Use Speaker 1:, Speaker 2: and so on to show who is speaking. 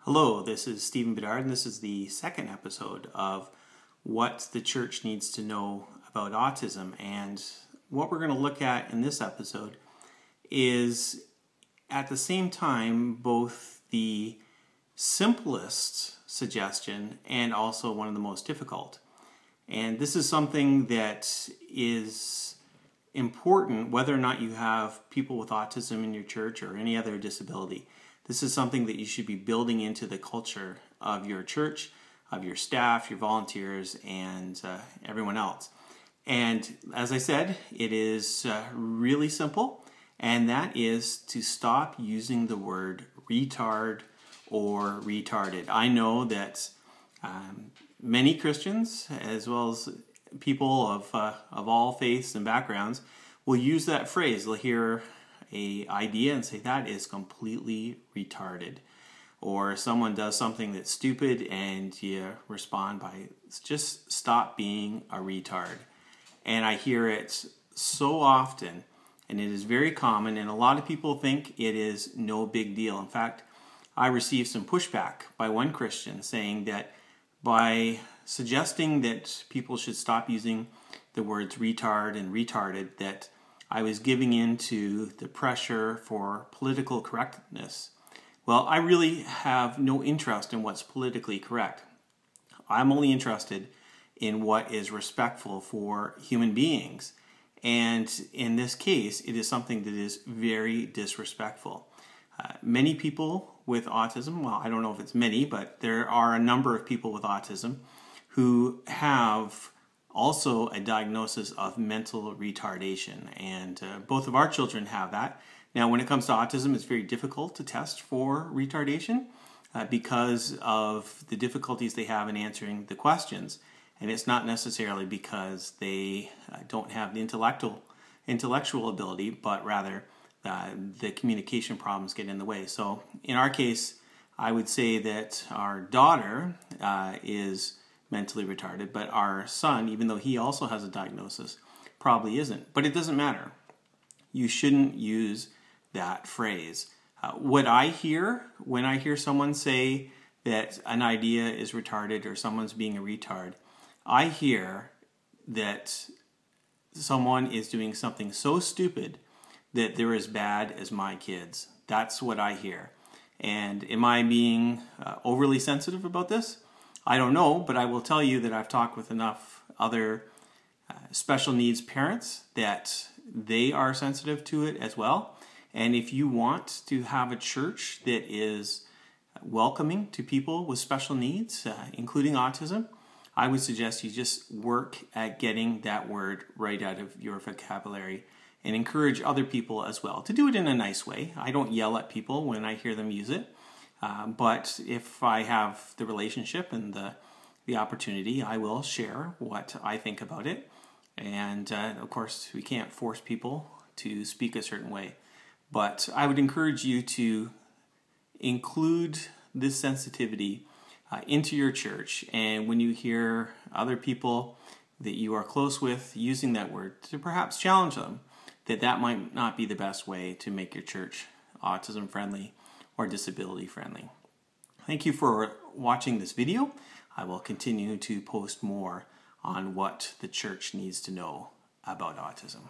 Speaker 1: Hello, this is Stephen Bedard, and this is the second episode of what the church needs to know about autism. And what we're going to look at in this episode is, at the same time, both the simplest suggestion and also one of the most difficult. And this is something that is important whether or not you have people with autism in your church or any other disability. This is something that you should be building into the culture of your church, of your staff, your volunteers, and everyone else. And as I said, it is really simple, and that is to stop using the word retard or retarded. I know that many Christians, as well as people of all faiths and backgrounds, will use that phrase. They'll hear an idea and say that is completely retarded, or someone does something that's stupid and you respond by just stop being a retard. And I hear it so often, and it is very common, and a lot of people think it is no big deal. In fact, I received some pushback by one Christian saying that by suggesting that people should stop using the words retard and retarded, that I was giving in to the pressure for political correctness. Well, I really have no interest in what's politically correct. I'm only interested in what is respectful for human beings. And in this case, it is something that is very disrespectful. Many people with autism, well, I don't know if it's many, but there are a number of people with autism who have also a diagnosis of mental retardation, and both of our children have that. Now, when it comes to autism, it's very difficult to test for retardation because of the difficulties they have in answering the questions, and it's not necessarily because they don't have the intellectual ability, but rather the communication problems get in the way. So in our case, I would say that our daughter is mentally retarded, but our son, even though he also has a diagnosis, probably isn't. But it doesn't matter. You shouldn't use that phrase. What I hear when I hear someone say that an idea is retarded or someone's being a retard, I hear that someone is doing something so stupid that they're as bad as my kids. That's what I hear. And am I being overly sensitive about this? I don't know, but I will tell you that I've talked with enough other special needs parents that they are sensitive to it as well. And if you want to have a church that is welcoming to people with special needs, including autism, I would suggest you just work at getting that word right out of your vocabulary and encourage other people as well to do it in a nice way. I don't yell at people when I hear them use it. But if I have the relationship and the opportunity, I will share what I think about it. And of course, we can't force people to speak a certain way. But I would encourage you to include this sensitivity into your church. And when you hear other people that you are close with using that word, to perhaps challenge them that that might not be the best way to make your church autism friendly or disability friendly. Thank you for watching this video. I will continue to post more on what the church needs to know about autism.